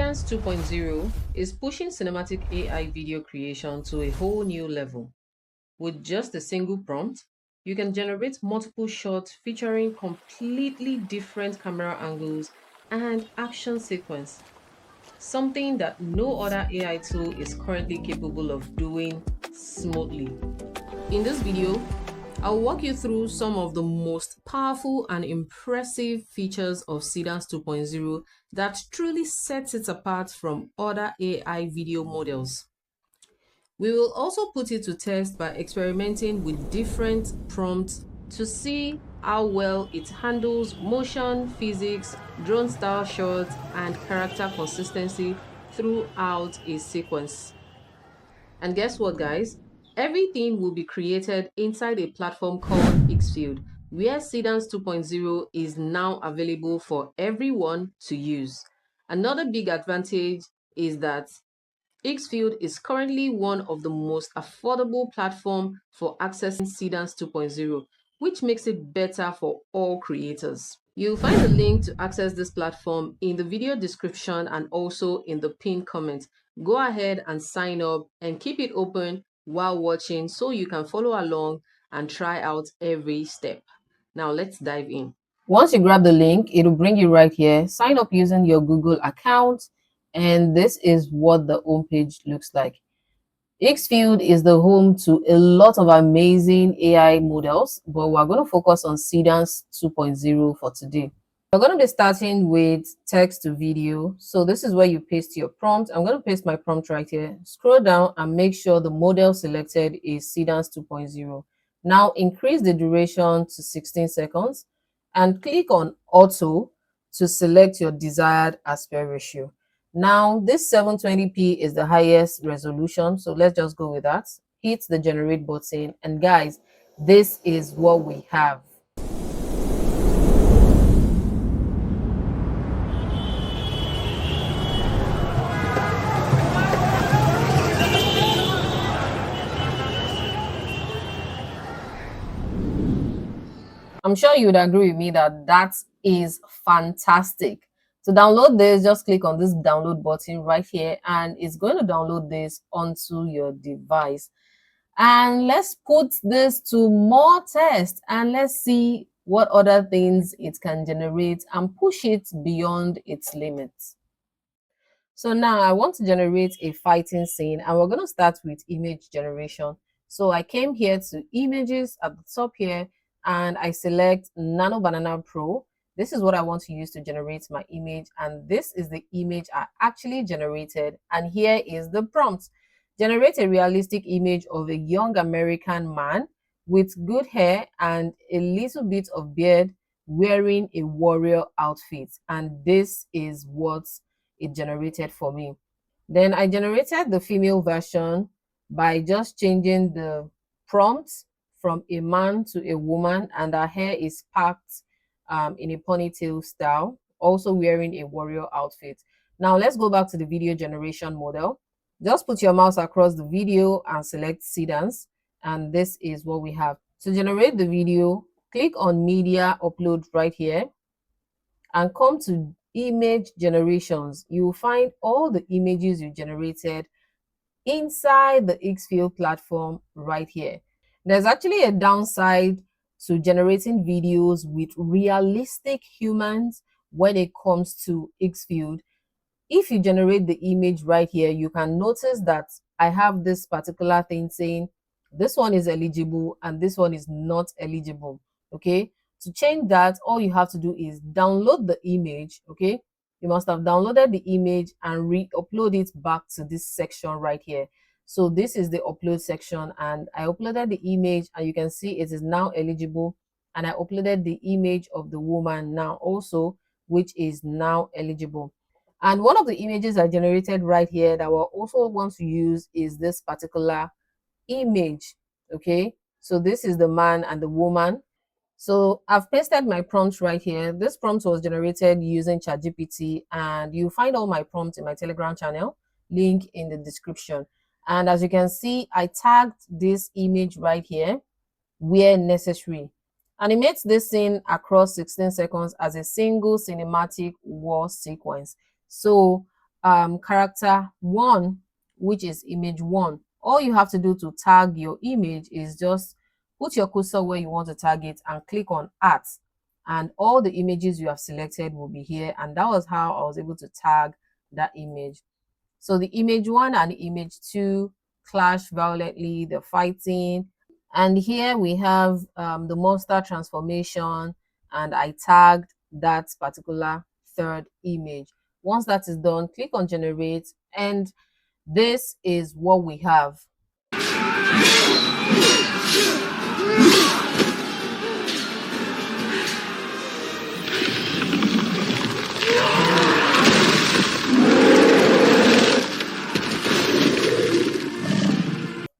Seedance 2.0 is pushing cinematic AI video creation to a whole new level. With just a single prompt, you can generate multiple shots featuring completely different camera angles and action sequence, something that no other AI tool is currently capable of doing smoothly. In this video, I'll walk you through some of the most powerful and impressive features of Seedance 2.0 that truly sets it apart from other AI video models. We will also put it to test by experimenting with different prompts to see how well it handles motion, physics, drone style shots, and character consistency throughout a sequence. And guess what, guys? Everything will be created inside a platform called Higgsfield, where Seedance 2.0 is now available for everyone to use. Another big advantage is that Higgsfield is currently one of the most affordable platforms for accessing Seedance 2.0, which makes it better for all creators. You'll find a link to access this platform in the video description and also in the pinned comment. Go ahead and sign up and keep it open while watching so you can follow along and try out every step. Now let's dive in. Once you grab the link, it'll bring you right here. Sign up using your Google account, and this is what the homepage looks like. Higgsfield is the home to a lot of amazing AI models, but we're going to focus on Seedance 2.0 for today. We're going to be starting with text to video. So this is where you paste your prompt. I'm going to paste my prompt right here. Scroll down and make sure the model selected is Seedance 2.0. Now increase the duration to 16 seconds and click on Auto to select your desired aspect ratio. Now, this 720p is the highest resolution, so let's just go with that. Hit the generate button, and guys, this is what we have. I'm sure you would agree with me that that is fantastic. To download this, just click on this download button right here, and it's going to download this onto your device. And let's put this to more test and let's see what other things it can generate and push it beyond its limits. So now I want to generate a fighting scene, and we're going to start with image generation. So I came here to images at the top here, and I select Nano Banana Pro. This is what I want to use to generate my image, and this is the image I actually generated. And here is the prompt. Generate a realistic image of a young American man with good hair and a little bit of beard wearing a warrior outfit. And this is what it generated for me. Then I generated the female version by just changing the prompt from a man to a woman, and her hair is packed in a ponytail style, also wearing a warrior outfit. Now let's go back to the video generation model. Just put your mouse across the video and select Seedance, and this is what we have. To generate the video, click on Media Upload right here and come to Image Generations. You will find all the images you generated inside the Higgsfield platform right here. There's actually a downside to generating videos with realistic humans when it comes to Higgsfield. If you generate the image right here, you can notice that I have this particular thing saying this one is eligible and this one is not eligible. Okay, to change that, all you have to do is download the image. Okay, you must have downloaded the image and re-upload it back to this section right here. So this is the upload section, and I uploaded the image, and you can see it is now eligible. And I uploaded the image of the woman now also, which is now eligible. And one of the images I generated right here that I also want to use is this particular image. Okay, so this is the man and the woman. So I've pasted my prompt right here. This prompt was generated using ChatGPT, and you find all my prompts in my Telegram channel, link in the description. And as you can see, I tagged this image right here where necessary. Animate this scene across 16 seconds as a single cinematic war sequence. So character 1, which is image 1. All you have to do to tag your image is just put your cursor where you want to tag it and click on art, and all the images you have selected will be here. And that was how I was able to tag that image. So the image 1 and the image 2 clash violently, they're fighting. And here we have the monster transformation, and I tagged that particular third image. Once that is done, click on generate, and this is what we have.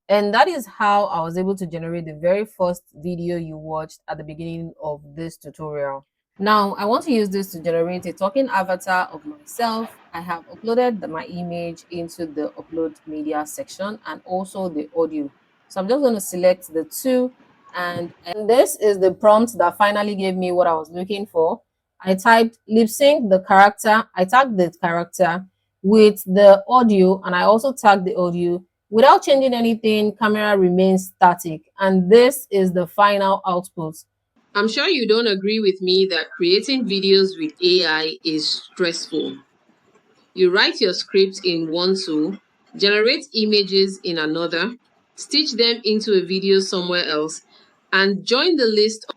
And that is how I was able to generate the very first video you watched at the beginning of this tutorial. Now, I want to use this to generate a talking avatar of myself. I have uploaded my image into the upload media section and also the audio. So I'm just going to select the two, and this is the prompt that finally gave me what I was looking for. I typed lip sync the character. I tagged the character with the audio, and I also tagged the audio. Without changing anything, camera remains static, and this is the final output. I'm sure you don't agree with me that creating videos with AI is stressful. You write your script in one tool, generate images in another, stitch them into a video somewhere else, and join the list.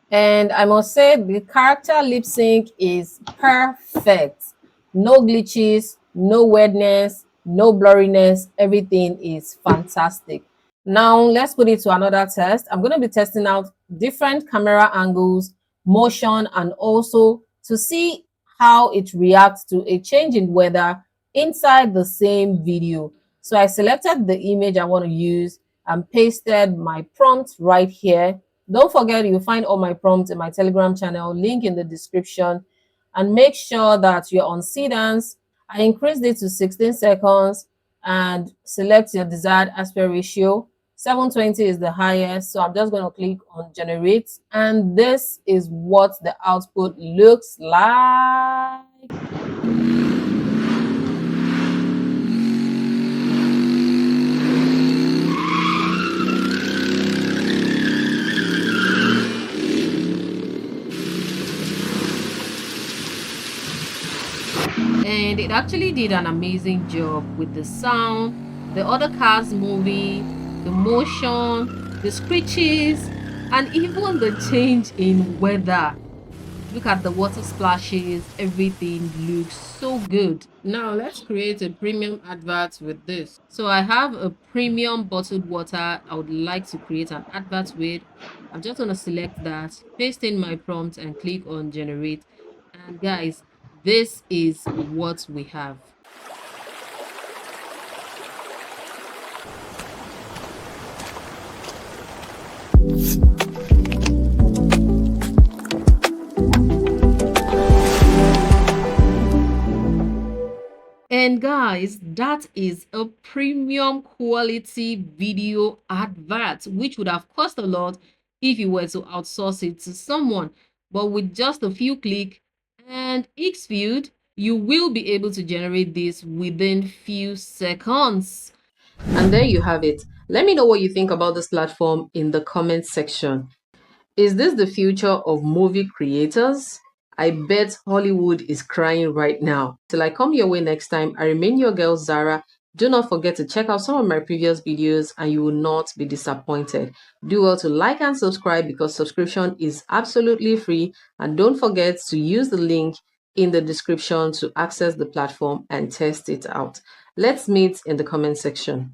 And I must say, the character lip sync is perfect. No glitches, no weirdness, no blurriness. Everything is fantastic. Now, let's put it to another test. I'm going to be testing out different camera angles, motion, and also to see how it reacts to a change in weather inside the same video. So I selected the image I want to use and pasted my prompt right here. Don't forget, you'll find all my prompts in my Telegram channel, link in the description. And make sure that you're on Seedance. I increased it to 16 seconds and select your desired aspect ratio. 720 is the highest, so I'm just going to click on generate, and this is what the output looks like. And it actually did an amazing job with the sound, the other cars moving, the motion, the screeches, and even the change in weather. Look at the water splashes, everything looks so good. Now let's create a premium advert with this. So I have a premium bottled water I would like to create an advert with. I'm just going to select that, paste in my prompt, and click on generate. And guys, this is what we have. And guys, that is a premium quality video advert, which would have cost a lot if you were to outsource it to someone. But with just a few clicks and Higgsfield, you will be able to generate this within few seconds. And there you have it. Let me know what you think about this platform in the comment section. Is this the future of movie creators? I bet Hollywood is crying right now. Till I come your way next time, I remain your girl Zara. Do not forget to check out some of my previous videos and you will not be disappointed. Do well to like and subscribe because subscription is absolutely free. And don't forget to use the link in the description to access the platform and test it out. Let's meet in the comment section.